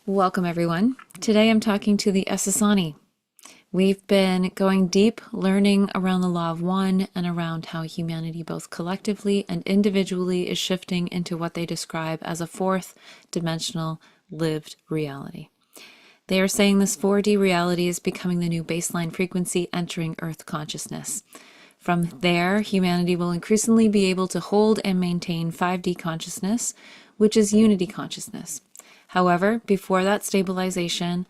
Welcome, everyone. Today I'm talking to the Essassani. We've been going deep, learning around the law of one and around how humanity, both collectively and individually, is shifting into what they describe as a fourth dimensional lived reality. They are saying this 4D reality is becoming the new baseline frequency entering Earth consciousness. From there, humanity will increasingly be able to hold and maintain 5D consciousness, which is unity consciousness. However, before that stabilization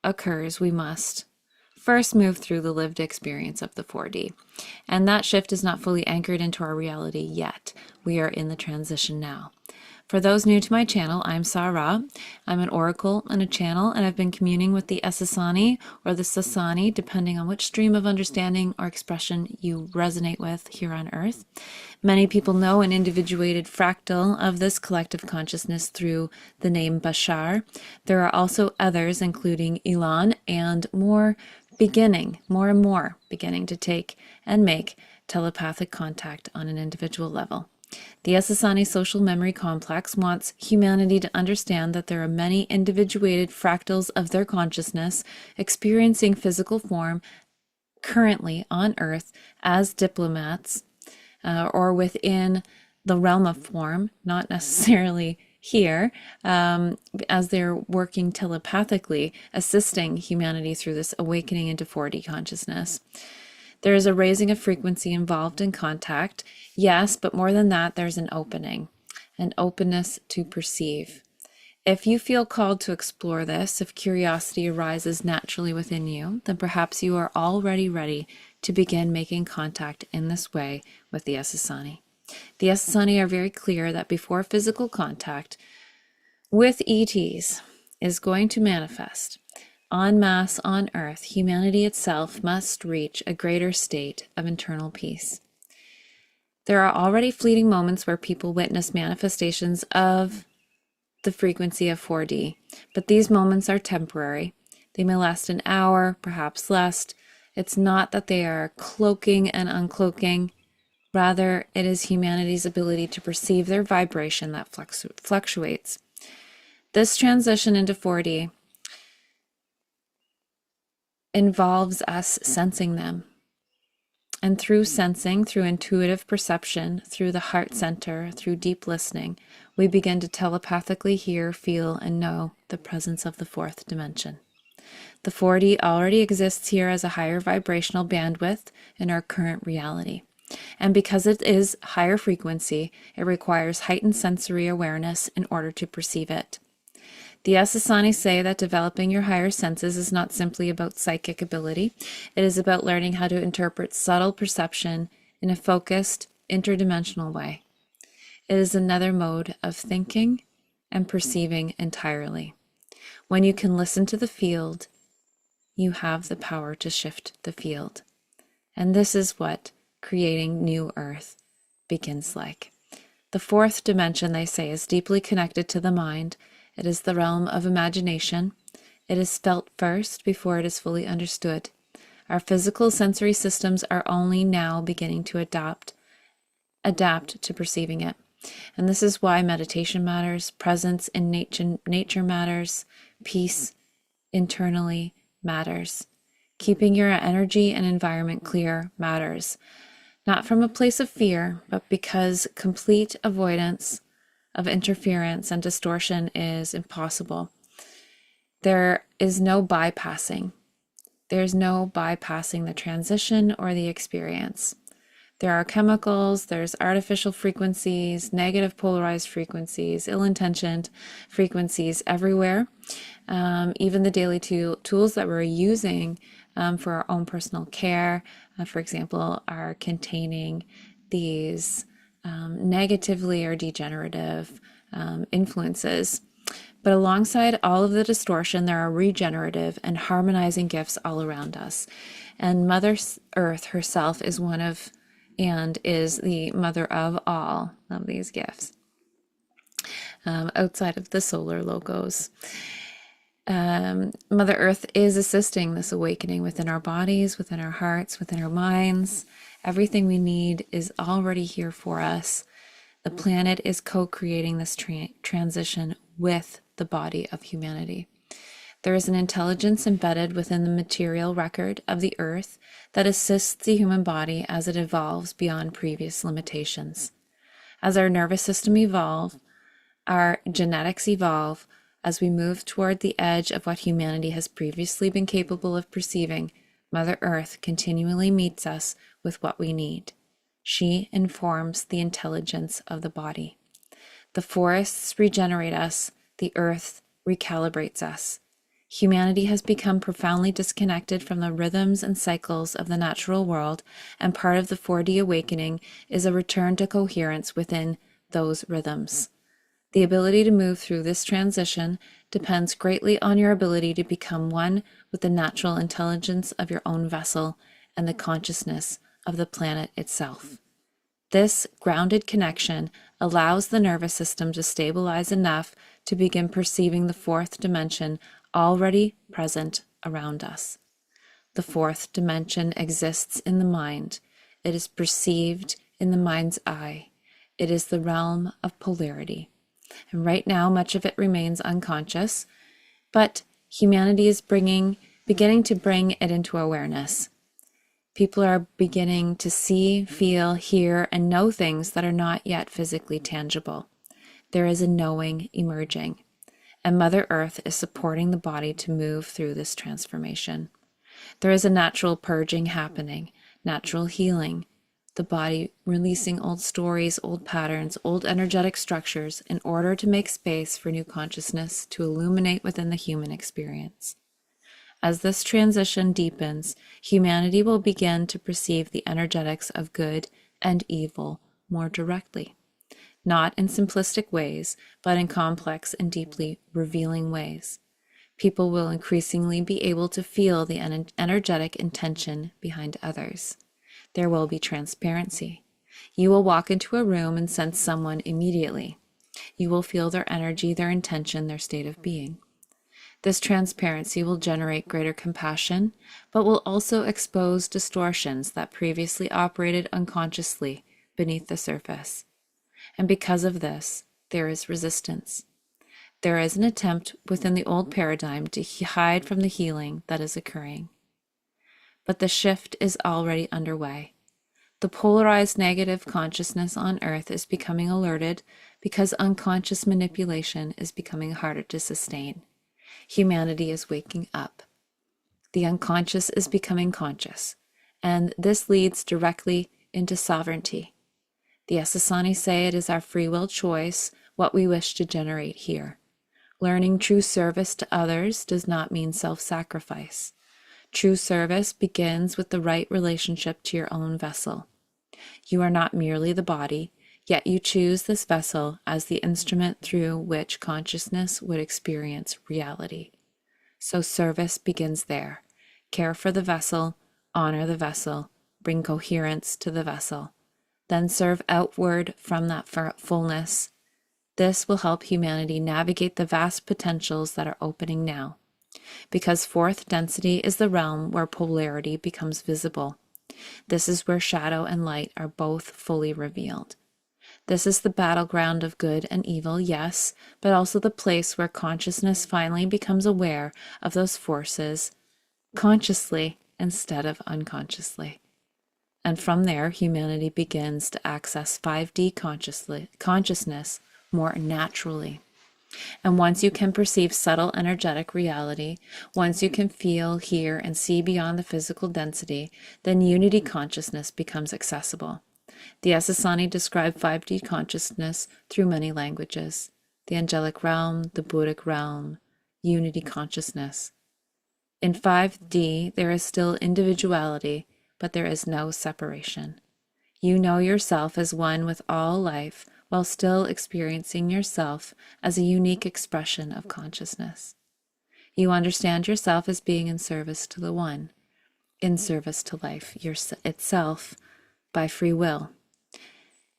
occurs, we must first move through the lived experience of the 4D. And that shift is not fully anchored into our reality yet. We are in the transition now. For those new to my channel, I'm Sarah. I'm an oracle and a channel, and I've been communing with the Essassani or the Essassani, depending on which stream of understanding or expression you resonate with here on Earth. Many people know an individuated fractal of this collective consciousness through the name Bashar. There are also others, including Elon, and more and more beginning to take and make telepathic contact on an individual level. The Essassani social memory complex wants humanity to understand that there are many individuated fractals of their consciousness experiencing physical form currently on Earth as diplomats or within the realm of form, not necessarily here, as they're working telepathically, assisting humanity through this awakening into 4D consciousness. There is a raising of frequency involved in contact, yes, but more than that, there's an opening, an openness to perceive. If you feel called to explore this, if curiosity arises naturally within you, then perhaps you are already ready to begin making contact in this way with the Essassani. The Essassani are very clear that before physical contact with ETs is going to manifest, en masse on Earth, humanity itself must reach a greater state of internal peace. There are already fleeting moments where people witness manifestations of the frequency of 4D, but these moments are temporary. They may last an hour, perhaps less. It's not that they are cloaking and uncloaking. Rather, it is humanity's ability to perceive their vibration that fluctuates. This transition into 4D involves us sensing them. And through sensing, through intuitive perception, through the heart center, through deep listening, we begin to telepathically hear, feel, and know the presence of the fourth dimension. The 4D already exists here as a higher vibrational bandwidth in our current reality. And because it is higher frequency, it requires heightened sensory awareness in order to perceive it. The Essassani say that developing your higher senses is not simply about psychic ability. It is about learning how to interpret subtle perception in a focused, interdimensional way. It is another mode of thinking and perceiving entirely. When you can listen to the field, you have the power to shift the field. And this is what creating new Earth begins like. The fourth dimension, they say, is deeply connected to the mind. It is the realm of imagination. It is felt first before it is fully understood. Our physical sensory systems are only now beginning to adapt to perceiving it. And this is why meditation matters, presence in nature matters, peace internally matters. Keeping your energy and environment clear matters. Not from a place of fear, but because complete avoidance of interference and distortion is impossible. There is no bypassing. There's no bypassing the transition or the experience. There are chemicals, there's artificial frequencies, negative polarized frequencies, ill-intentioned frequencies everywhere. Even the daily tools that we're using for our own personal care, for example, are containing these negatively or degenerative influences. But alongside all of the distortion, there are regenerative and harmonizing gifts all around us. And Mother Earth herself is one of, and is the mother of all of these gifts, outside of the solar logos. Mother Earth is assisting this awakening within our bodies, within our hearts, within our minds. Everything we need is already here for us. The planet is co-creating this transition with the body of humanity. There is an intelligence embedded within the material record of the earth that assists the human body as it evolves beyond previous limitations. As our nervous system evolves, our genetics evolve, as we move toward the edge of what humanity has previously been capable of perceiving, Mother Earth continually meets us with what we need. She informs the intelligence of the body. The forests regenerate us, the earth recalibrates us. Humanity has become profoundly disconnected from the rhythms and cycles of the natural world, and part of the 4D awakening is a return to coherence within those rhythms. The ability to move through this transition depends greatly on your ability to become one with the natural intelligence of your own vessel and the consciousness of the planet itself. This grounded connection allows the nervous system to stabilize enough to begin perceiving the fourth dimension already present around us. The fourth dimension exists in the mind. It is perceived in the mind's eye. It is the realm of polarity. And right now, much of it remains unconscious, but humanity is beginning to bring it into awareness. People are beginning to see, feel, hear, and know things that are not yet physically tangible. There is a knowing emerging, and Mother Earth is supporting the body to move through this transformation. There is a natural purging happening, natural healing, the body releasing old stories, old patterns, old energetic structures in order to make space for new consciousness to illuminate within the human experience. As this transition deepens, humanity will begin to perceive the energetics of good and evil more directly, not in simplistic ways, but in complex and deeply revealing ways. People will increasingly be able to feel the energetic intention behind others. There will be transparency. You will walk into a room and sense someone immediately. You will feel their energy, their intention, their state of being. This transparency will generate greater compassion, but will also expose distortions that previously operated unconsciously beneath the surface. And because of this, there is resistance. There is an attempt within the old paradigm to hide from the healing that is occurring. But the shift is already underway. The polarized negative consciousness on Earth is becoming alerted because unconscious manipulation is becoming harder to sustain. Humanity is waking up. The unconscious is becoming conscious, and this leads directly into sovereignty. The Essassani say it is our free will choice what we wish to generate here. Learning true service to others does not mean self-sacrifice. True service begins with the right relationship to your own vessel. You are not merely the body, yet you choose this vessel as the instrument through which consciousness would experience reality. So service begins there. Care for the vessel, honor the vessel, bring coherence to the vessel. Then serve outward from that fullness. This will help humanity navigate the vast potentials that are opening now. Because fourth density is the realm where polarity becomes visible. This is where shadow and light are both fully revealed. This is the battleground of good and evil, yes, but also the place where consciousness finally becomes aware of those forces consciously instead of unconsciously. And from there, humanity begins to access 5D consciousness more naturally. And once you can perceive subtle energetic reality, once you can feel, hear, and see beyond the physical density, then unity consciousness becomes accessible. The Essassani describe 5D consciousness through many languages: the angelic realm, the Buddhic realm, unity consciousness. In 5D, there is still individuality, but there is no separation. You know yourself as one with all life, while still experiencing yourself as a unique expression of consciousness. You understand yourself as being in service to the One, in service to life itself by free will.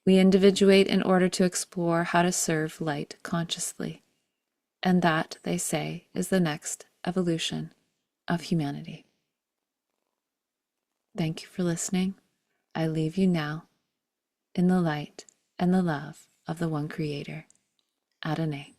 We individuate in order to explore how to serve light consciously. And that, they say, is the next evolution of humanity. Thank you for listening. I leave you now in the light and the love of the One Creator. Adonai.